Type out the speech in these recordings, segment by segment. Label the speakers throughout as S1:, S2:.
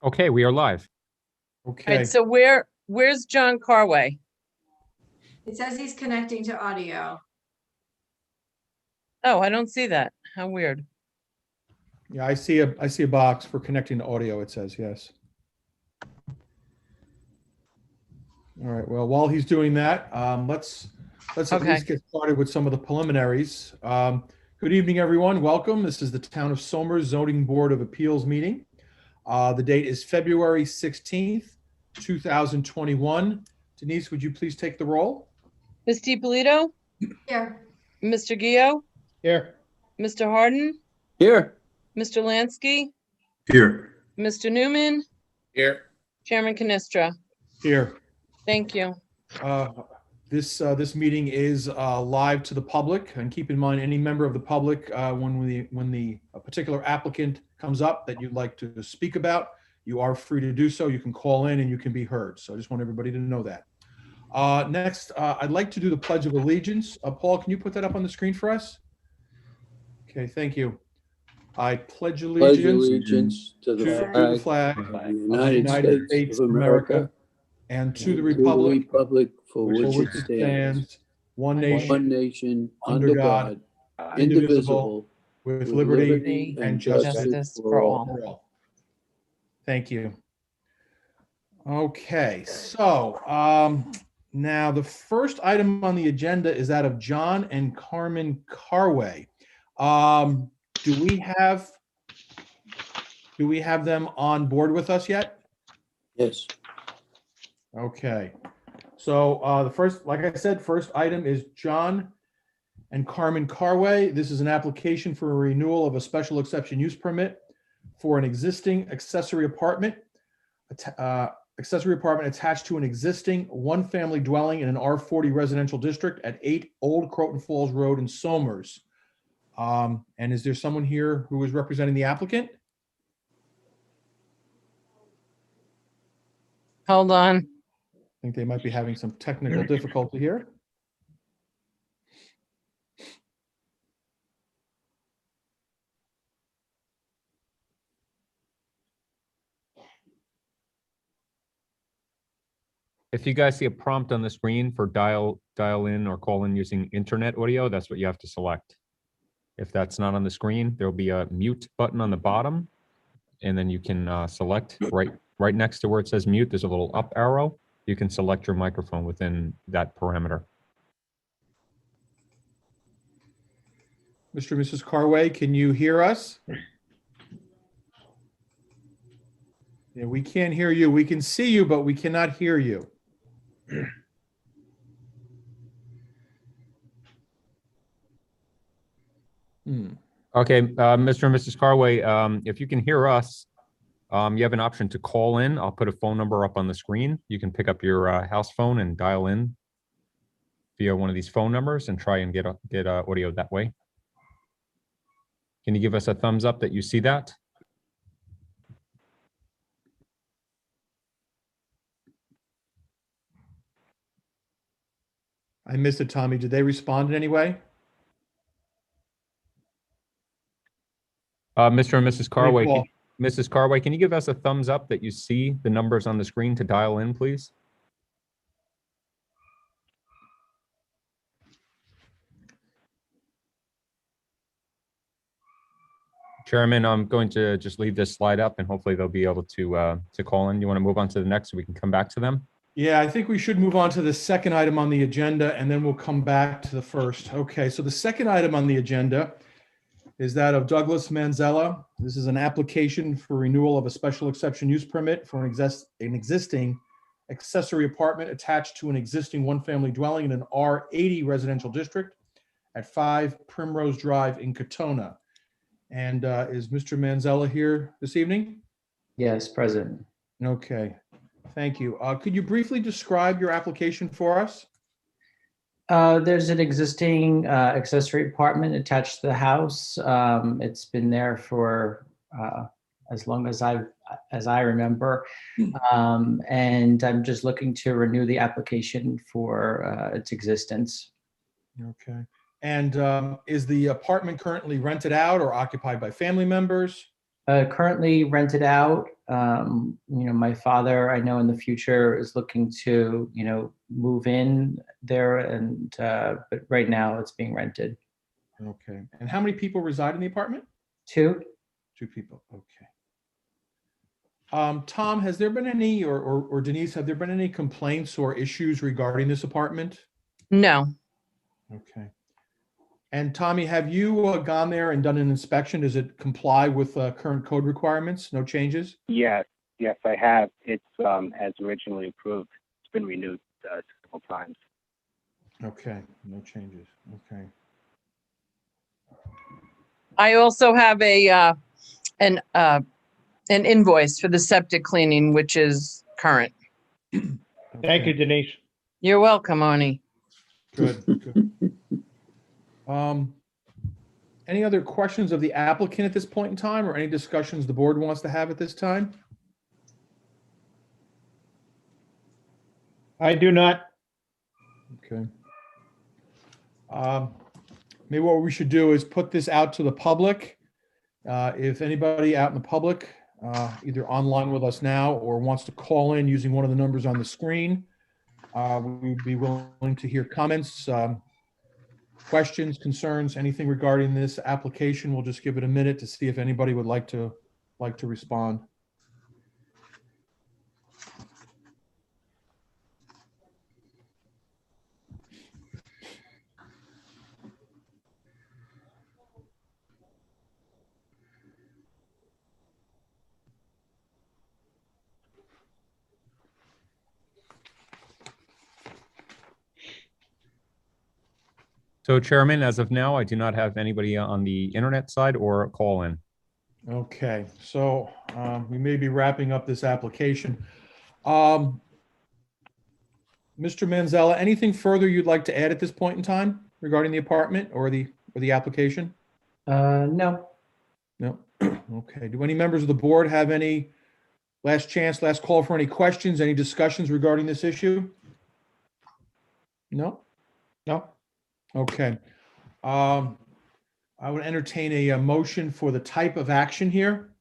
S1: Okay, we are live.
S2: All
S3: Okay.
S2: right, so where's John Carway?
S4: It says he's connecting to audio.
S2: Oh, I don't see that. How weird.
S3: Yeah, I see a box for connecting to audio, it says, yes. All right, well, while he's doing that, let's at
S2: Okay.
S3: least get started with some of the preliminaries. Good evening, everyone. Welcome. This is the Town of Somers Zoning Board of Appeals meeting. The date is February 16th, 2021. Denise, would you please take the roll?
S2: Ms. DiPolito,
S4: Here.
S2: Mr. Gio,
S3: Here.
S2: Mr. Harden,
S1: Here.
S2: Mr. Lansky,
S1: Here.
S2: Mr. Newman,
S1: Here.
S2: Chairman Canestra.
S3: Here.
S2: Thank you.
S3: This meeting is live to the public, and keep in mind, any member of the public, when the particular applicant comes up that you'd like to speak about, you are free to do so. You can call in and you can be heard. So I just want everybody to know that. Next, I'd like to do the Pledge of Allegiance. Paul, can you put that up on the screen for us? Okay, thank you. I pledge allegiance
S5: to
S3: to
S5: the
S3: the flag
S5: of
S3: of
S5: the
S3: the United States of America and to the republic
S5: for
S3: for
S5: which it stands,
S3: one
S5: one
S3: nation,
S5: nation,
S3: under
S5: under
S3: God,
S5: God,
S3: indivisible,
S5: indivisible,
S3: with
S5: with
S3: liberty and justice
S2: Justice
S3: for all. Thank you. Okay, so now the first item on the agenda is that of John and Carmen Carway. Do we have them on board with us yet?
S5: Yes.
S3: Okay. So the first, like I said, first item is John and Carmen Carway. This is an application for a renewal of a special exception use permit for an existing accessory apartment attached to an existing one-family dwelling in an R40 residential district at 8 Old Croton Falls Road in Somers. And is there someone here who is representing the applicant?
S2: Hold on.
S3: I think they might be having some technical difficulty here.
S1: If you guys see a prompt on the screen for dial in or call in using internet audio, that's what you have to select. If that's not on the screen, there'll be a mute button on the bottom, and then you can select right next to where it says mute. There's a little up arrow. You can select your microphone within that parameter.
S3: Mr. and Mrs. Carway, can you hear us? Yeah, we can't hear you. We can see you, but we cannot hear you.
S1: Okay, Mr. and Mrs. Carway, if you can hear us, you have an option to call in. I'll put a phone number up on the screen. You can pick up your house phone and dial in via one of these phone numbers and try and get audio that way. Can you give us a thumbs up that you see that?
S3: I missed it, Tommy. Did they respond in any way?
S1: Mr. and Mrs. Carway,
S3: Paul.
S1: Mrs. Carway, can you give us a thumbs up that you see the numbers on the screen to dial in, please? Chairman, I'm going to just leave this slide up and hopefully they'll be able to call in. You want to move on to the next so we can come back to them?
S3: Yeah, I think we should move on to the second item on the agenda, and then we'll come back to the first. Okay, so the second item on the agenda is that of Douglas Manzella. This is an application for renewal of a special exception use permit for an existing accessory apartment attached to an existing one-family dwelling in an R80 residential district at 5 Primrose Drive in Katona. And is Mr. Manzella here this evening?
S6: Yes, present.
S3: Okay, thank you. Could you briefly describe your application for us?
S6: There's an existing accessory apartment attached to the house. It's been there for as long as I remember. And I'm just looking to renew the application for its existence.
S3: Okay. And is the apartment currently rented out or occupied by family members?
S6: Currently rented out. My father, I know in the future is looking to, move in there but right now it's being rented.
S3: Okay. And how many people reside in the apartment?
S6: 2?
S3: 2 people. Okay. Tom, has there been any, or Denise, have there been any complaints or issues regarding this apartment?
S2: No,
S3: Okay. And Tommy, have you gone there and done an inspection? Does it comply with current code requirements? No changes?
S7: Yes, I have. It's as originally approved. It's been renewed several times.
S3: Okay, no changes. Okay.
S2: I also have an invoice for the septic cleaning, which is current.
S8: Thank you, Denise.
S2: You're welcome, Arnie.
S3: Good, good. Any other questions of the applicant at this point in time, or any discussions the board wants to have at this time?
S8: I do not.
S3: Okay. Maybe what we should do is put this out to the public. If anybody out in the public, either online with us now or wants to call in using one of the numbers on the screen, we'd be willing to hear comments, questions, concerns, anything regarding this application. We'll just give it a minute to see if anybody would like to respond.
S1: So Chairman, as of now, I do not have anybody on the internet side or call in.
S3: Okay, so we may be wrapping up this application. Mr. Manzella, anything further you'd like to add at this point in time regarding the apartment or the application?
S6: No.
S3: No? Okay. Do any members of the board have any last chance, last call for any questions, any discussions regarding this issue? No?
S8: No.
S3: Okay. I would entertain a motion for the type of action here.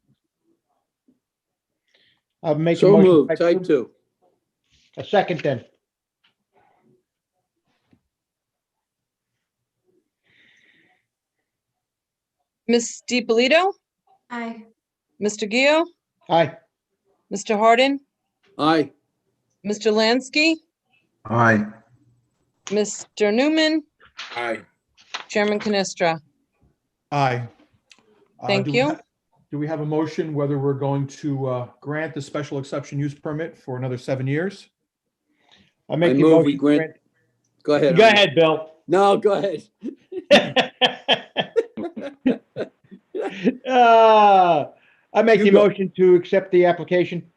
S8: I'll make a
S5: So
S8: motion.
S5: moved, type 2.
S8: A second then.
S2: Ms. DiPolito,
S4: Aye.
S2: Mr. Gio,
S8: Aye.
S2: Mr. Hardin,
S5: Aye.
S2: Mr. Lansky,
S9: Aye.
S2: Mr. Newman,
S9: Aye.
S2: Chairman Canestra.
S3: Aye.
S2: Thank
S3: do we
S2: you.
S3: Do we have a motion whether we're going to grant the special exception use permit for another 7 years?
S8: I make
S5: I
S8: the
S5: move we
S8: motion.
S5: grant- Go ahead.
S8: Go
S5: Arnie.
S8: ahead, Bill.
S5: No, go ahead.
S8: I make
S5: You
S8: the
S5: go.
S8: motion to accept the application.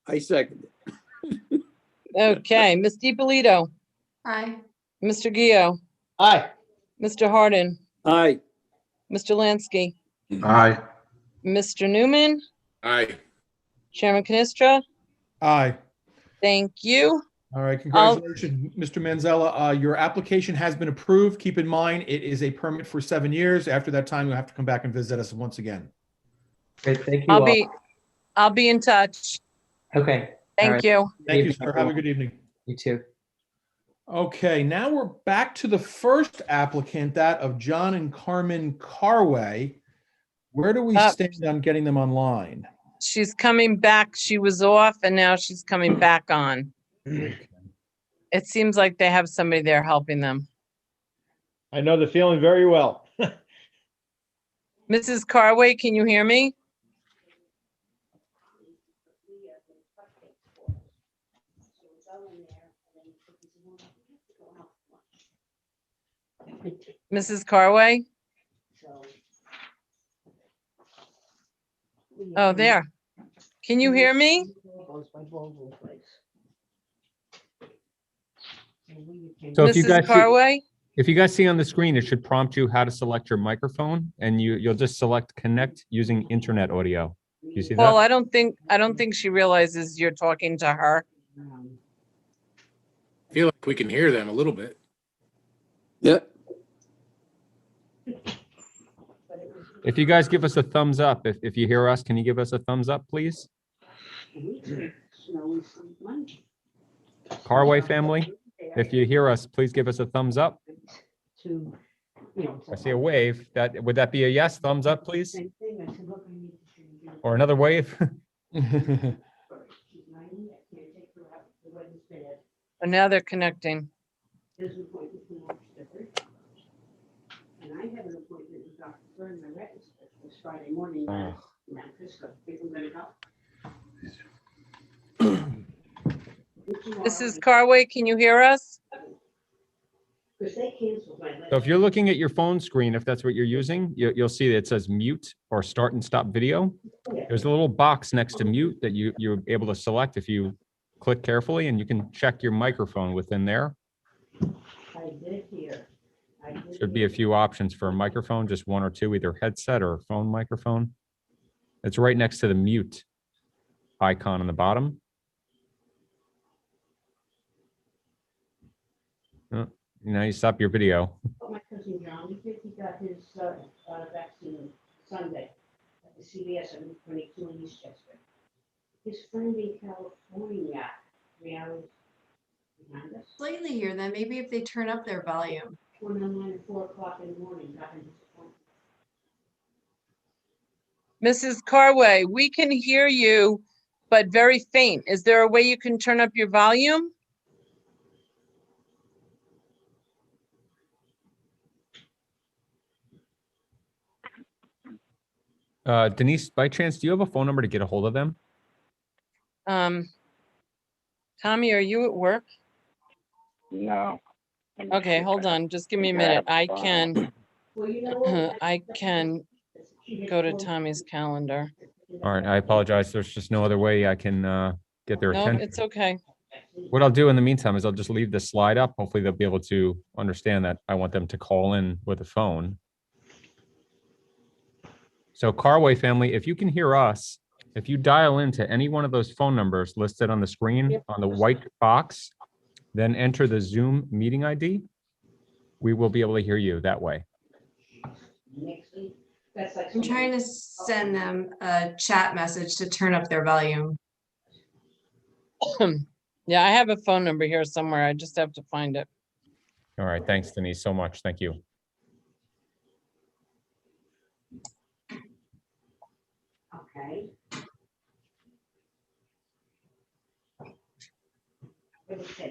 S5: I second it.
S2: Okay, Ms. DiPolito,
S4: Aye.
S2: Mr. Gio,
S8: Aye.
S2: Mr. Hardin,
S5: Aye.
S2: Mr. Lansky,
S9: Aye.
S2: Mr. Newman,
S9: Aye.
S2: Chairman Canestra.
S3: Aye.
S2: Thank you.
S3: All right, congratulations, Mr. Manzella. Your application has been approved. Keep in mind, it is a permit for 7 years. After that time, you'll have to come back and visit us once again.
S6: Great, thank you all.
S2: I'll be in touch.
S6: Okay. all
S2: Thank
S6: right.
S2: you.
S3: Thank you, sir. Have a good evening.
S6: You too.
S3: Okay, now we're back to the first applicant, that of John and Carmen Carway. Where do we stand on getting them online?
S2: She's coming back. She was off and now she's coming back on. It seems like they have somebody there helping them.
S8: I know the feeling very well.
S2: Mrs. Carway, can you hear me? Mrs. Carway? Oh, there. Can you hear me?
S1: So if you guys
S2: Mrs.
S1: see,
S2: Carway?
S1: if you guys see on the screen, it should prompt you how to select your microphone, and you'll just select connect using internet audio. You see
S2: Well,
S1: that?
S2: I don't think she realizes you're talking to her.
S9: Feel like we can hear them a little bit.
S5: Yep.
S1: If you guys give us a thumbs up, if you hear us, can you give us a thumbs up, please? Carway family, if you hear us, please give us a thumbs up. I see a wave. Would that be a yes? Thumbs up, please? Or another wave?
S2: And now they're connecting.
S10: And I have an appointment with Dr. Byrne, my retina specialist, Friday morning.
S1: Oh.
S2: Mrs. Carway, can you hear us?
S10: Because they canceled my.
S1: So if you're looking at your phone screen, if that's what you're using, you'll see that it says mute or start and stop video. There's a little box next to mute that you're able to select if you click carefully, and you can check your microphone within there.
S10: I did hear.
S1: Should be a few options for a microphone, just one or two, either headset or phone microphone. It's right next to the mute icon on the bottom. Now you stop your video.
S10: My cousin John, he got his vaccine Sunday at the CVS on 22 in Eastchester. His friend in California, 3 hours behind us,
S4: Slightly here, then maybe if they turn up their volume.
S10: went online at 4 o'clock in the morning, got his appointment.
S2: Mrs. Carway, we can hear you, but very faint. Is there a way you can turn up your volume?
S1: Denise, by chance, do you have a phone number to get a hold of them?
S2: Tommy, are you at work?
S7: No. Let me
S2: Okay,
S7: see if
S2: hold
S7: I
S2: on, just give me a
S7: think I
S2: minute.
S7: have
S2: I
S7: phone.
S2: can,
S10: Well, you know what?
S2: I can go to Tommy's calendar.
S1: All right, I apologize. There's just no other way I can get their
S2: No,
S1: attention.
S2: it's okay.
S1: What I'll do in the meantime is I'll just leave this slide up. Hopefully they'll be able to understand that I want them to call in with a phone. So Carway family, if you can hear us, if you dial into any one of those phone numbers listed on the screen on the white box, then enter the Zoom meeting ID, we will be able to hear you that way.
S10: Next week, that's like.
S4: I'm trying to send them a chat message to turn up their volume.
S2: Yeah, I have a phone number here somewhere. I just have to find it.
S1: All right, thanks Denise so much. Thank you.
S10: Okay. Okay.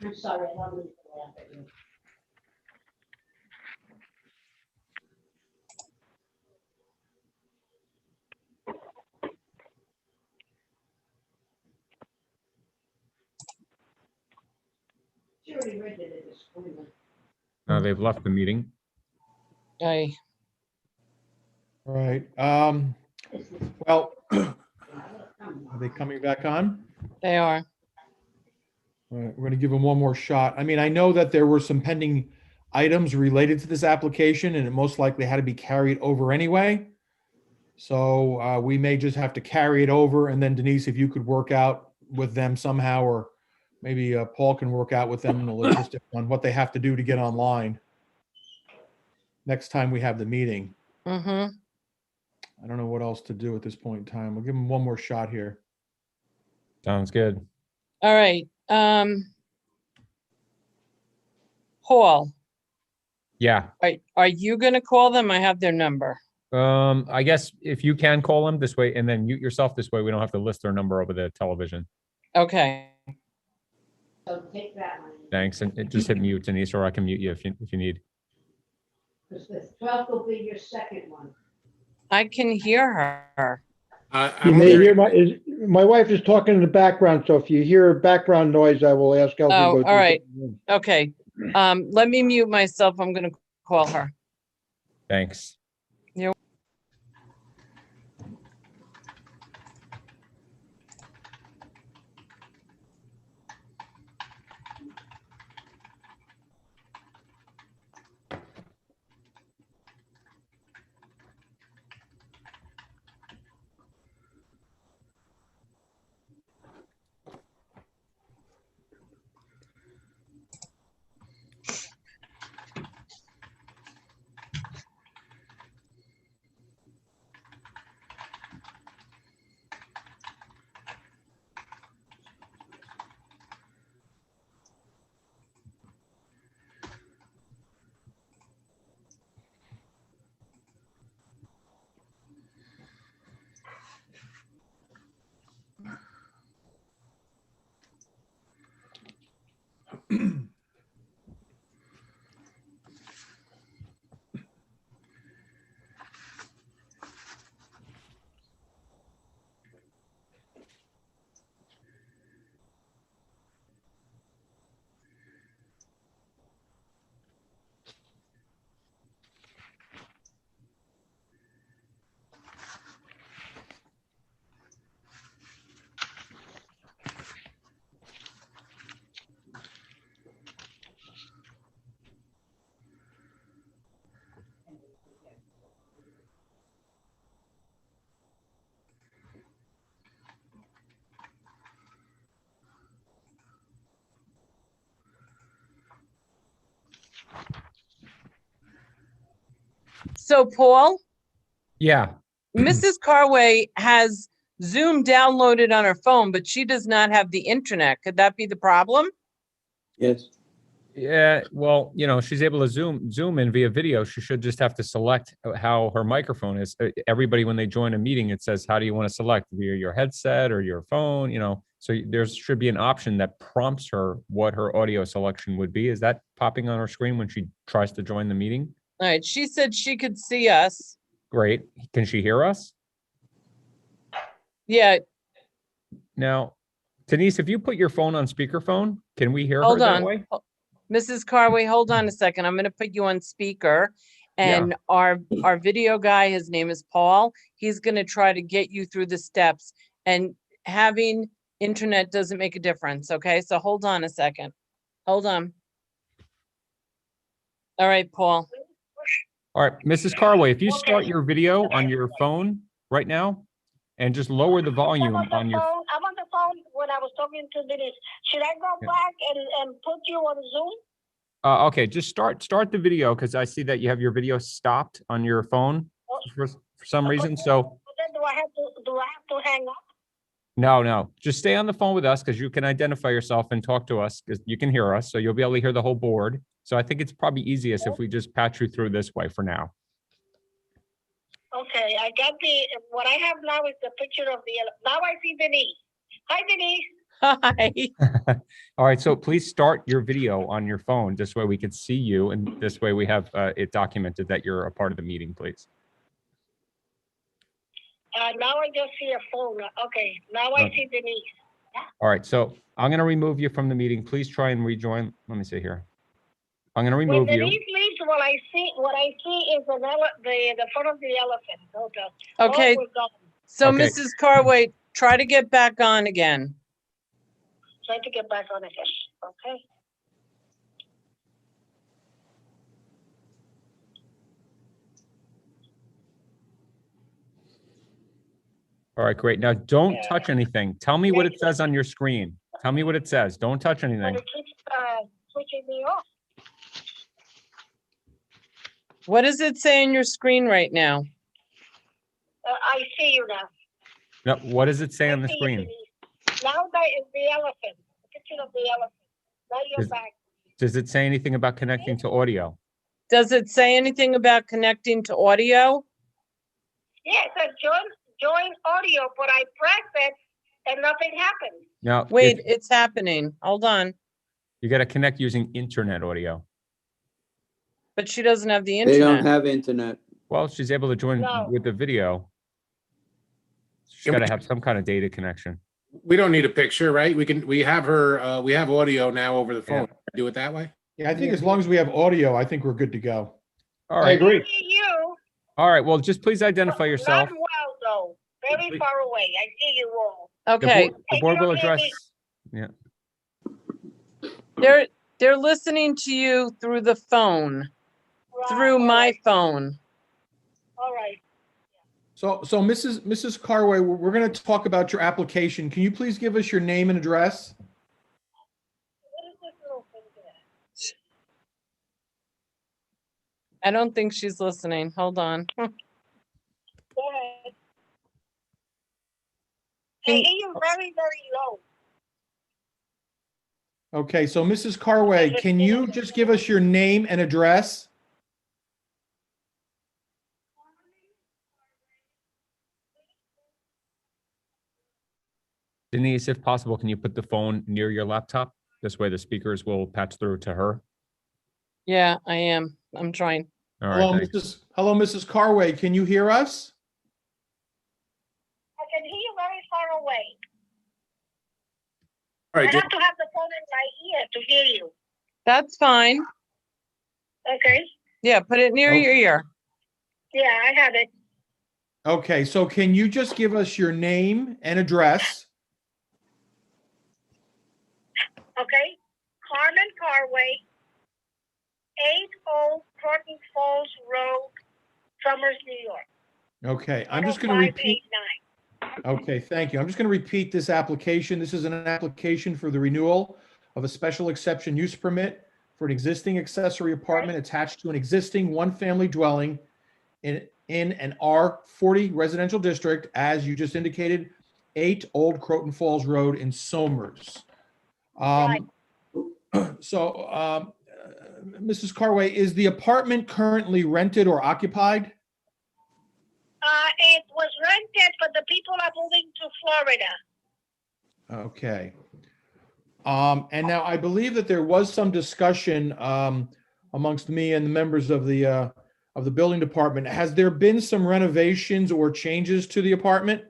S10: I'm sorry, I don't mean to laugh at you. She already read it at this point.
S1: They've left the meeting.
S2: I,
S3: All right. Well, are they coming back on?
S2: they are.
S3: All right, we're going to give them one more shot. I mean, I know that there were some pending items related to this application, and it most likely had to be carried over anyway. So we may just have to carry it over, and then Denise, if you could work out with them somehow, or maybe Paul can work out with them the logistics on what they have to do to get online next time we have the meeting.
S2: Mm-hmm.
S3: I don't know what else to do at this point in time. We'll give them one more shot here.
S1: Sounds good.
S2: All right. Paul,
S1: Yeah.
S2: are you gonna call them? I have their number.
S1: I guess if you can call them this way and then mute yourself this way, we don't have to list their number over the television.
S2: Okay.
S10: So take that one.
S1: Thanks. And just hit mute, Denise, or I can mute you if you need.
S10: Because the 12th will be your second one.
S2: I can hear her.
S9: I
S8: You
S9: don't
S8: may
S9: hear
S8: hear my wife is talking in the background, so if you hear background noise, I will ask Elsie to
S2: Oh,
S8: go. to
S2: all
S8: the
S2: right.
S8: room.
S2: Okay. Let me mute myself. I'm gonna call her.
S1: Thanks.
S2: So Paul,
S1: Yeah,
S2: Mrs. Carway has Zoom downloaded on her phone, but she does not have the internet. Could that be the problem?
S5: Yes.
S1: yeah, well, she's able to zoom in via video. She should just have to select how her microphone is. Everybody, when they join a meeting, it says, how do you want to select via your headset or your phone, so there should be an option that prompts her what her audio selection would be. Is that popping on her screen when she tries to join the meeting?
S2: All right, she said she could see us.
S1: Great. Can she hear us?
S2: Yeah,
S1: Now, Denise, if you put your phone on speakerphone, can we hear her
S2: hold
S1: that
S2: on.
S1: way?
S2: Mrs. Carway, hold on a second. I'm gonna put you on speaker.
S1: Yeah.
S2: And our video guy, his name is Paul. He's gonna try to get you through the steps. And having internet doesn't make a difference, okay? So hold on a second. Hold on. All right, Paul.
S1: All right, Mrs. Carway, if you start your video on your phone right now and just lower the volume on your.
S11: I'm on the phone when I was talking to Denise. Should I go
S1: Yeah.
S11: back and put you on Zoom?
S1: Okay, just start the video because I see that you have your video stopped on your phone for some reason. So
S11: But then do I have to hang up?
S1: no, just stay on the phone with us because you can identify yourself and talk to us because you can hear us. So you'll be able to hear the whole board. So I think it's probably easiest if we just patch you through this way for now.
S11: Okay, I got what I have now is the picture of now I see Denise. Hi, Denise.
S2: Hi.
S1: All right, so please start your video on your phone. This way we can see you, and this way we have it documented that you're a part of the meeting, please.
S11: Now I just see a phone. Okay, now I see Denise.
S1: All right, so I'm going to remove you from the meeting. Please try and rejoin. Let me see here. I'm going to
S11: When
S1: remove you.
S11: Denise leaves, what I see is the front of the elephant.
S2: Okay,
S11: Oh, we're gone.
S2: so
S1: Okay.
S2: Mrs. Carway, try to get back on again.
S11: Try to get back on again. Okay.
S1: All right, great. Now don't touch anything. Tell me what it says on your screen. Tell me what it says. Don't touch anything.
S11: But it keeps switching me off.
S2: What does it say on your screen right now?
S11: I see you now.
S1: No, what does it say
S11: I
S1: on the
S11: see you,
S1: screen?
S11: Denise. Now that is the elephant. The picture of the elephant. Now you're
S1: Is-
S11: back.
S1: Does it say anything about connecting to audio?
S2: Does it say anything about connecting to audio?
S11: Yeah, it says join audio, but I pressed it and nothing happened.
S1: Now,
S2: Wait, it's happening. Hold on.
S1: you got to connect using internet audio.
S2: But she doesn't have the
S5: They don't
S2: internet.
S5: have internet.
S1: Well, she's able to join
S11: No.
S1: with the video. She's
S9: Yeah,
S1: got
S9: we-
S1: to have some kind of data connection.
S9: We don't need a picture, right? We have her, we have audio now over the phone. Do it that way?
S3: Yeah, I think as long as we have audio, I think we're good to go.
S1: All
S8: I
S1: right.
S8: agree.
S11: I see you.
S1: All right. Well, just please identify yourself.
S11: Not well, though. Very far away. I see you all.
S1: The
S2: Okay,
S1: the board will address.
S2: they're listening to you through the phone, through my phone.
S11: All right.
S3: So Mrs. Carway, we're going to talk about your application. Can you please give us your name and address?
S11: What is this little thing there?
S2: I don't think she's listening. Hold on.
S11: Go ahead. I hear you very, very low.
S3: Okay, so Mrs. Carway, can you just give us your name and address?
S1: Denise, if possible, can you put the phone near your laptop? This way the speakers will patch through to her.
S2: Yeah, I am. I'm trying.
S1: All right.
S3: Hello, Mrs. Carway, can you hear us?
S11: I can hear you very far away.
S9: All
S11: I
S9: right,
S11: have to have the phone in my ear to hear you.
S2: That's fine.
S11: Okay.
S2: Yeah, put it near your ear.
S11: Yeah, I have it.
S3: Okay, so can you just give us your name and address?
S11: Okay. Carmen Carway, 80 Croton Falls Road, Somers, New York.
S3: Okay, I'm just going to repeat.
S11: 589.
S3: Okay, thank you. I'm just going to repeat this application. This is an application for the renewal of a special exception use permit for an existing accessory apartment attached to an existing one-family dwelling in an R40 residential district, as you just indicated, 8 Old Croton Falls Road in Somers. So, Mrs. Carway, is the apartment currently rented or occupied?
S11: It was rented, but the people are moving to Florida.
S3: Okay. And now I believe that there was some discussion amongst me and the members of the building department. Has there been some renovations or changes to the apartment?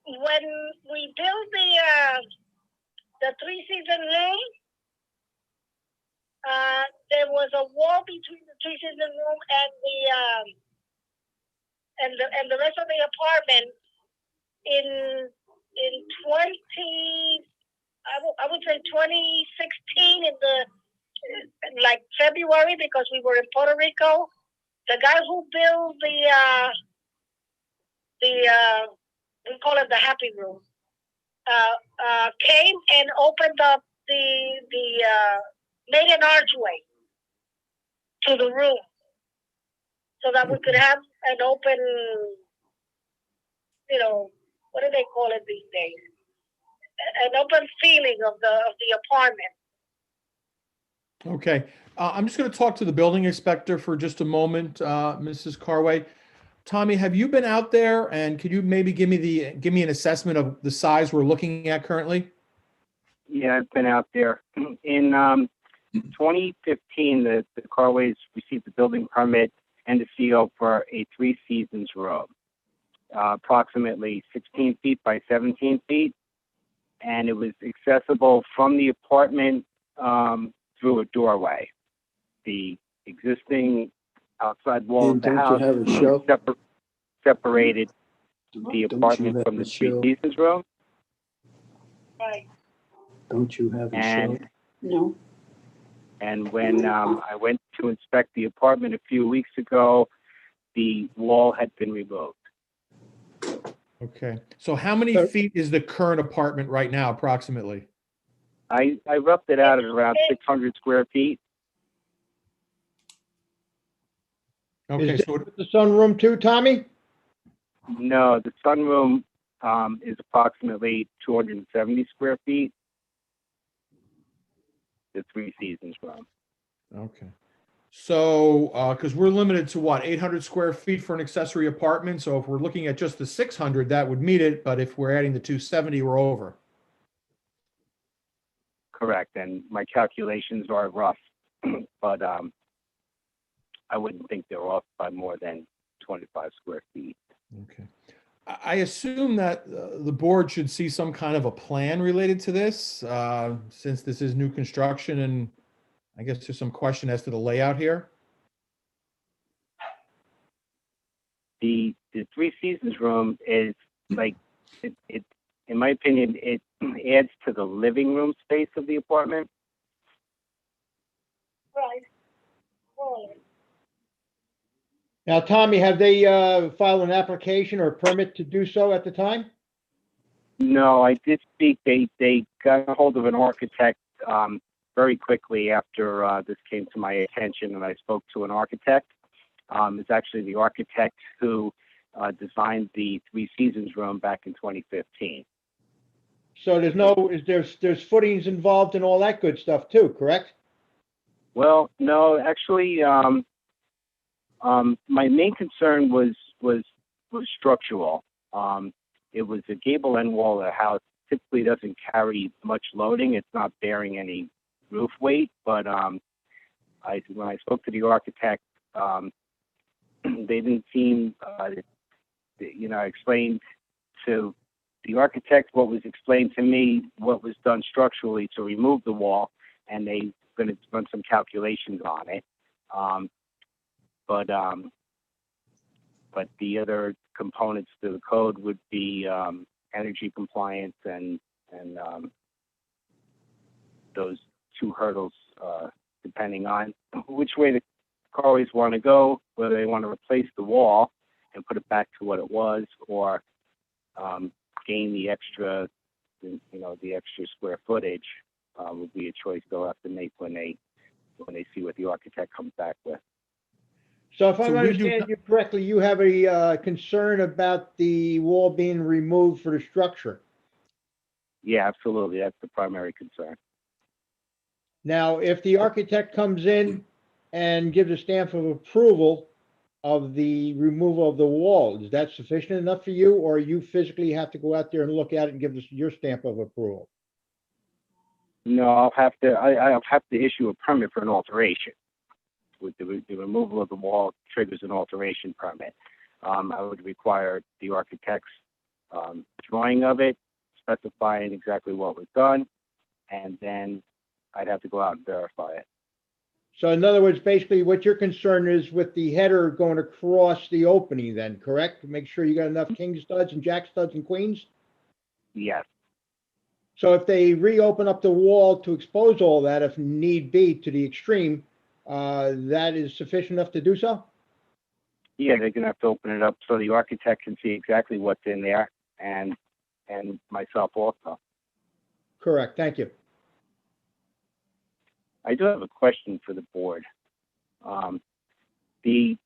S11: When we built the three-season room, there was a wall between the three-season room and the rest of the apartment. In 20, I would say 2016, in like February, because we were in Puerto Rico, the guy who built we call it the happy room, came and opened up made an archway to the room so that we could have an open, what do they call it these days? An open feeling of the apartment.
S3: Okay. I'm just going to talk to the building inspector for just a moment, Mrs. Carway. Tommy, have you been out there, and could you maybe give me an assessment of the size we're looking at currently?
S7: Yeah, I've been out there. In 2015, the Carways received the building permit and the CO for a 3 seasons room, approximately 16 feet by 17 feet. And it was accessible from the apartment through a doorway. The existing outside wall of the house separated the apartment from the 3 seasons room.
S11: Right.
S5: Don't you have a show?
S10: No.
S7: And when I went to inspect the apartment a few weeks ago, the wall had been removed.
S3: Okay. So how many feet is the current apartment right now, approximately?
S7: I roughed it out at around 600 square feet.
S3: Okay,
S8: Is
S3: so
S8: it the sunroom too, Tommy?
S7: No, the sunroom is approximately 270 square feet. The 3 seasons room.
S3: okay. So, because we're limited to what, 800 square feet for an accessory apartment. So if we're looking at just the 600, that would meet it. But if we're adding the 270, we're over.
S7: Correct, and my calculations are rough, but I wouldn't think they're off by more than 25 square feet.
S3: Okay. I assume that the board should see some kind of a plan related to this, since this is new construction, and I guess there's some question as to the layout here.
S7: The 3 seasons room is like it in my opinion, it adds to the living room space of the apartment.
S11: Right. Right.
S8: Now, Tommy, have they filed an application or permit to do so at the time?
S7: No, I did speak. They got a hold of an architect very quickly after this came to my attention, and I spoke to an architect. It's actually the architect who designed the 3 seasons room back in 2015.
S8: So there's footings involved and all that good stuff too, correct?
S7: Well, no, actually, my main concern was structural. It was a gable end wall of the house. Typically doesn't carry much loading. It's not bearing any roof weight. But when I spoke to the architect, they didn't seem, I explained to the architect what was explained to me, what was done structurally to remove the wall, and they going to run some calculations on it. But the other components to the code would be energy compliance and those 2 hurdles, depending on which way the Carways want to go, whether they want to replace the wall and put it back to what it was, or gain the extra, the extra square footage, would be a choice they'll have to make when they see what the architect comes back with.
S8: So if I'm
S3: So we do
S8: understanding
S3: not-
S8: you correctly, you have a concern about the wall being removed for the structure.
S7: Yeah, absolutely. That's the primary concern.
S8: Now, if the architect comes in and gives a stamp of approval of the removal of the wall, is that sufficient enough for you, or you physically have to go out there and look at it and give us your stamp of approval?
S7: No, I'll have to issue a permit for an alteration. With the removal of the wall triggers an alteration permit. I would require the architect's drawing of it, specifying exactly what was done, and then I'd have to go out and verify it.
S8: So in other words, basically what your concern is with the header going across the opening then, correct? Make sure you got enough king studs and jack studs and queens?
S7: Yes.
S8: So if they reopen up the wall to expose all that, if need be, to the extreme, that is sufficient enough to do so?
S7: Yeah, they're gonna have to open it up so the architect can see exactly what's in there, and myself also.
S8: Correct, thank you.
S7: I do have a question for the board. The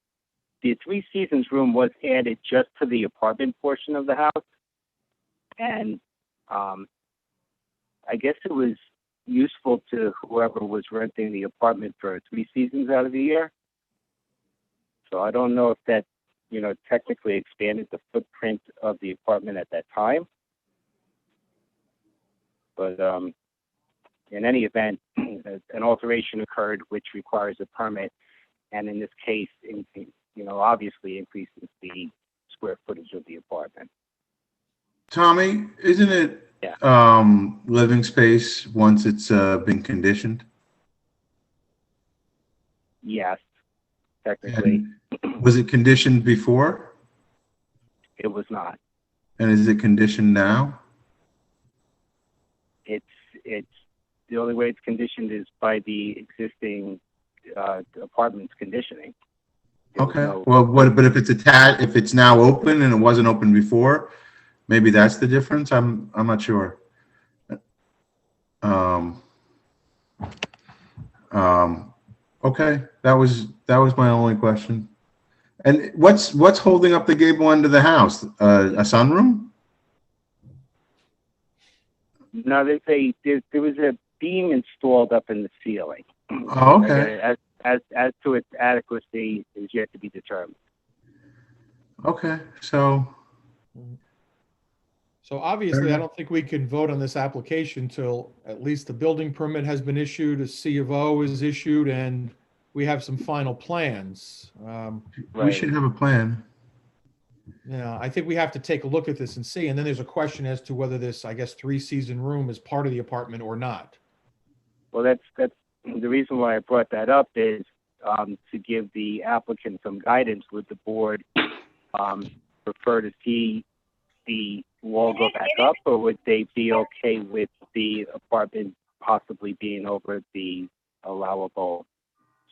S7: Three Seasons room was added just to the apartment portion of the house, and I guess it was useful to whoever was renting the apartment for 3 seasons out of the year. So I don't know if that, technically expanded the footprint of the apartment at that time. But in any event, an alteration occurred which requires a permit, and in this case, obviously increases the square footage of the apartment.
S12: Tommy, isn't it
S7: Yeah.
S12: living space once it's been conditioned?
S7: Yes, technically.
S12: And was it conditioned before?
S7: It was not.
S12: And is it conditioned now?
S7: It's the only way it's conditioned is by the existing apartment's conditioning.
S12: Okay. Well, but if it's now open and it wasn't open before, maybe that's the difference. I'm not sure. Okay, that was my only question. And what's holding up the gable end of the house? A sunroom?
S7: No, there was a beam installed up in the ceiling.
S12: Oh, okay.
S7: As to its adequacy is yet to be determined.
S12: Okay, so
S3: obviously, I don't think we can vote on this application till at least the building permit has been issued, a C of O is issued, and we have some final plans.
S12: we should have a plan.
S3: Yeah, I think we have to take a look at this and see. And then there's a question as to whether this, I guess, 3-season room is part of the apartment or not.
S7: Well, that's the reason why I brought that up is to give the applicant some guidance. Would the board prefer to see the wall go back up, or would they be okay with the apartment possibly being over the allowable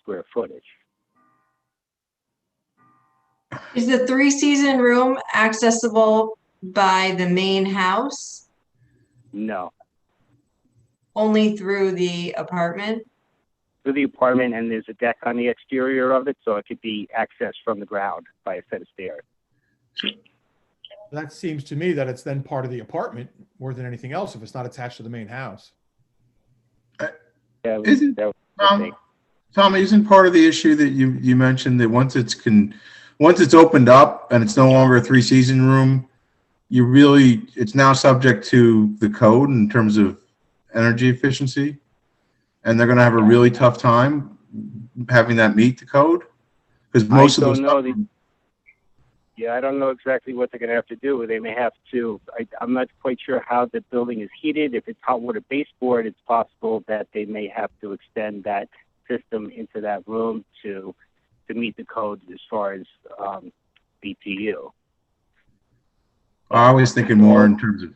S7: square footage?
S4: Is the 3-season room accessible by the main house?
S7: No.
S4: Only through the apartment?
S7: Through the apartment, and there's a deck on the exterior of it, so it could be accessed from the ground by a set of stairs.
S3: That seems to me that it's then part of the apartment more than anything else if it's not attached to the main house.
S7: Yeah,
S12: Isn't
S7: that was the thing.
S12: Tommy, isn't part of the issue that you mentioned that once it's opened up and it's no longer a 3-season room, it's now subject to the code in terms of energy efficiency, and they're going to have a really tough time having that meet the code because most of those.
S7: Yeah, I don't know exactly what they're going to have to do. They may have to. I'm not quite sure how the building is heated. If it's hot water baseboard, it's possible that they may have to extend that system into that room to meet the code as far as BTU.
S12: I was thinking more in terms of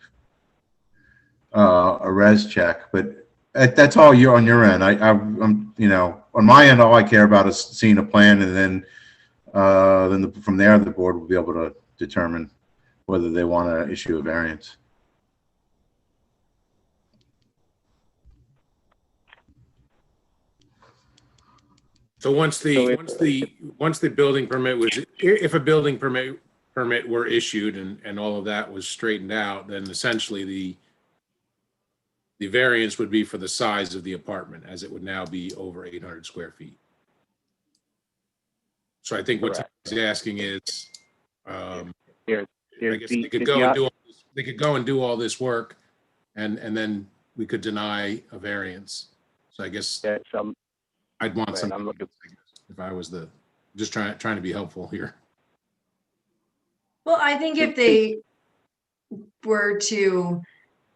S12: a res check, but that's all you're on your end. I'm on my end, all I care about is seeing a plan, and then from there, the board will be able to determine whether they want to issue a variance.
S9: So once the building permit was, if a building permit were issued and all of that was straightened out, then essentially the variance would be for the size of the apartment, as it would now be over 800 square feet. So I think what
S7: Correct.
S9: he's asking is, I
S7: There's
S9: guess they could go and do all this work, and then we could deny a variance. So I guess I'd want some, if I was just trying to be helpful here.
S4: Well, I think if they were to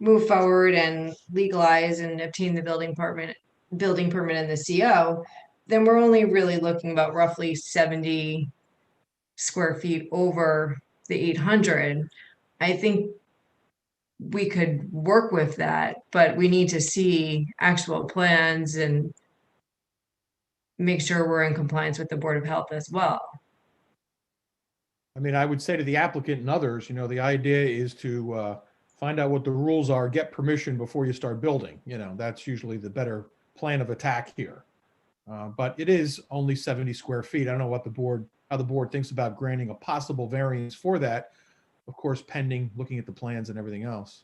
S4: move forward and legalize and obtain the building permit and the CO, then we're only really looking about roughly 70 square feet over the 800. I think we could work with that, but we need to see actual plans and make sure we're in compliance with the Board of Health as well.
S3: I mean, I would say to the applicant and others, the idea is to find out what the rules are, get permission before you start building. That's usually the better plan of attack here. But it is only 70 square feet. I don't know how the board thinks about granting a possible variance for that, of course, pending looking at the plans and everything else.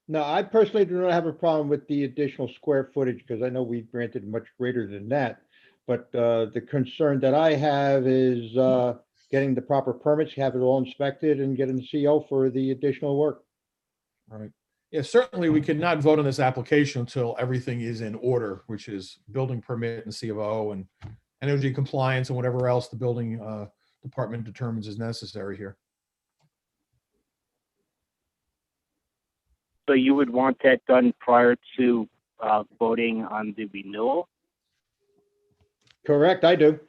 S8: No, I personally do not have a problem with the additional square footage because I know we've granted much greater than that. But the concern that I have is getting the proper permits, have it all inspected, and getting the CO for the additional work.
S3: All right. Yeah, certainly we could not vote on this application until everything is in order, which is building permit and C of O and energy compliance and whatever else the building department determines is necessary here.
S7: So you would want that done prior to voting on the renewal?
S8: Correct, I do.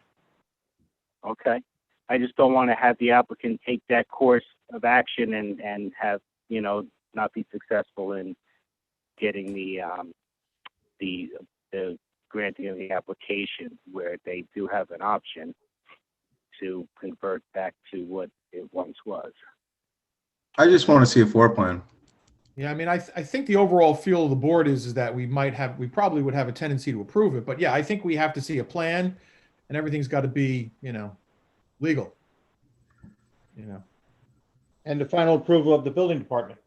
S7: Okay. I just don't want to have the applicant take that course of action and have, not be successful in getting the granting of the application, where they do have an option to convert back to what it once was.
S12: I just want to see a floor plan.
S3: Yeah, I mean, I think the overall feel of the board is that we probably would have a tendency to approve it. But yeah, I think we have to see a plan and everything's got to be, legal.
S8: And the final approval of the building department.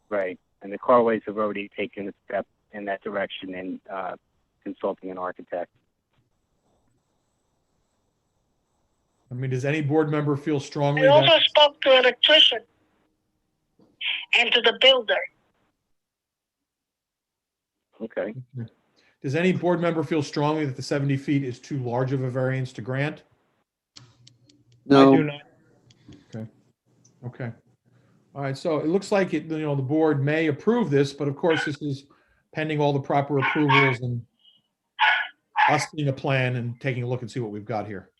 S7: Right. And the Carways have already taken a step in that direction in consulting an architect.
S3: I mean, does any board member feel strongly
S11: I also
S3: that?
S11: spoke to an electrician and to the builder.
S7: Okay.
S3: Does any board member feel strongly that the 70 feet is too large of a variance to grant?
S5: No.
S8: I do not.
S3: Okay. All right. So it looks like the board may approve this, but of course this is pending all the proper approvals and us seeing a plan and taking a look and see what we've got here.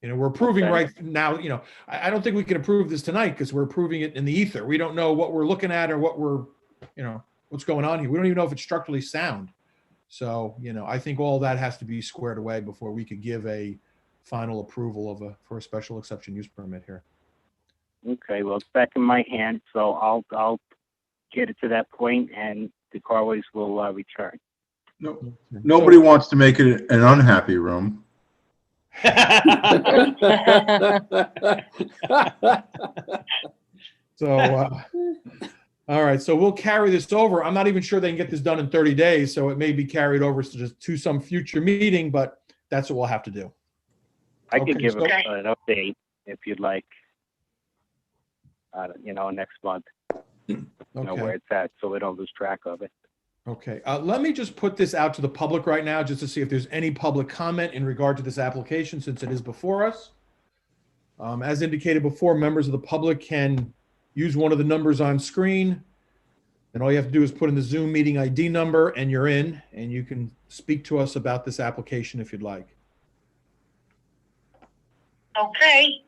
S3: We're approving right now, I don't think we can approve this tonight because we're approving it in the ether. We don't know what we're looking at or what we're, what's going on here. We don't even know if it's structurally sound. So, I think all that has to be squared away before we could give a final approval for a special exception use permit here.
S7: Okay. Well, it's back in my hand, so I'll get it to that point, and the Carways will return.
S12: No, nobody wants to make it an unhappy room.
S3: So, all right, so we'll carry this over. I'm not even sure they can get this done in 30 days, so it may be carried over to some future meeting, but that's what we'll have to do.
S7: I could give an update if you'd like, next month, where it's at, so we don't lose track of it.
S3: Okay, let me just put this out to the public right now, just to see if there's any public comment in regard to this application, since it is before us. As indicated before, members of the public can use one of the numbers on screen. And all you have to do is put in the Zoom meeting ID number and you're in, and you can speak to us about this application if you'd like.
S11: Okay.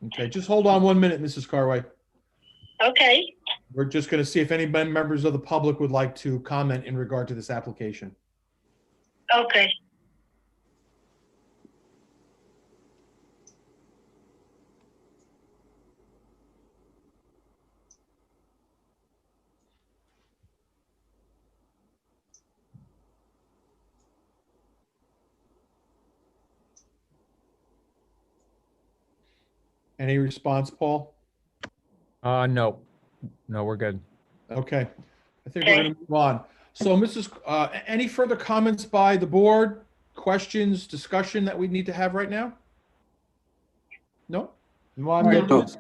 S3: Okay, just hold on 1 minute, Mrs. Carway.
S11: Okay.
S3: We're just going to see if any members of the public would like to comment in regard to this application.
S11: Okay.
S3: Any response, Paul?
S1: No, we're good.
S3: Okay, I think we're gonna move on. So any further comments by the board, questions, discussion that we need to have right now? No?
S8: You want
S4: No.
S8: to-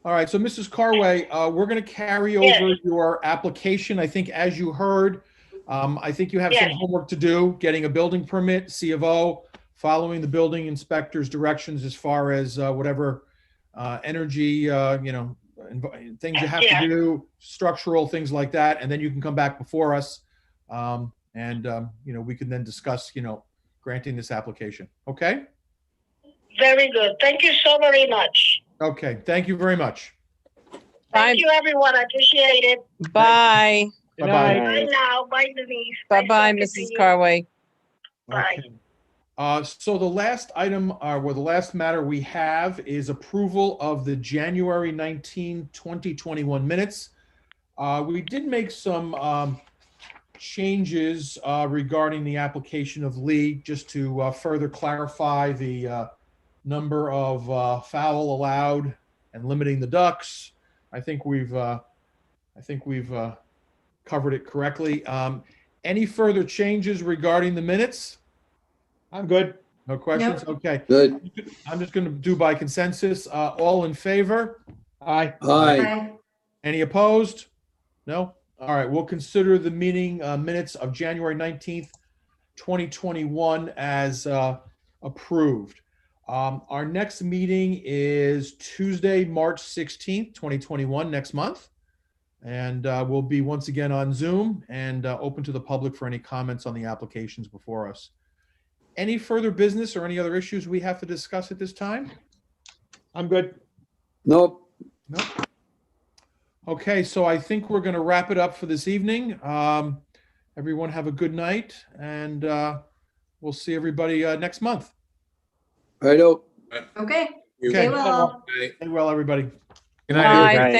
S3: All right, so Mrs. Carway, we're going to carry
S11: Yes.
S3: over your application. I think as you heard, I think you have some
S11: Yes.
S3: homework to do, getting a building permit, C of O, following the building inspector's directions as far as whatever energy, things you have to
S11: Yeah.
S3: do, structural things like that, and then you can come back before us. We can then discuss, granting this application. Okay?
S11: Very good. Thank you so very much.
S3: Okay, thank you very much.
S2: Bye.
S11: Thank you, everyone. I appreciate it.
S2: Bye.
S8: Good
S3: Bye-bye.
S8: night.
S11: Bye now. Bye, Denise.
S2: Bye-bye,
S11: Nice talking
S2: Mrs.
S11: to you.
S2: Carway.
S11: Bye.
S3: Okay. So the last item, or the last matter we have is approval of the January 19, 2021 minutes. We did make some changes regarding the application of Lee, just to further clarify the number of fowl allowed and limiting the ducks. I think we've covered it correctly. Any further changes regarding the minutes?
S8: I'm good.
S3: No questions? Okay.
S5: Good.
S3: I'm just going to do by consensus. All in favor?
S8: Aye.
S5: Aye.
S4: Bye.
S3: Any opposed? No? All right, we'll consider the meeting minutes of January 19th, 2021 as approved. Our next meeting is Tuesday, March 16th, 2021, next month. And we'll be once again on Zoom and open to the public for any comments on the applications before us. Any further business or any other issues we have to discuss at this time?
S8: I'm good.
S5: Nope.
S3: No? Okay, so I think we're going to wrap it up for this evening. Everyone have a good night, and we'll see everybody next month.
S5: Righto.
S4: Okay.
S3: Okay.
S4: Stay well.
S3: Stay well, everybody.
S1: Good night.
S2: Bye. Thank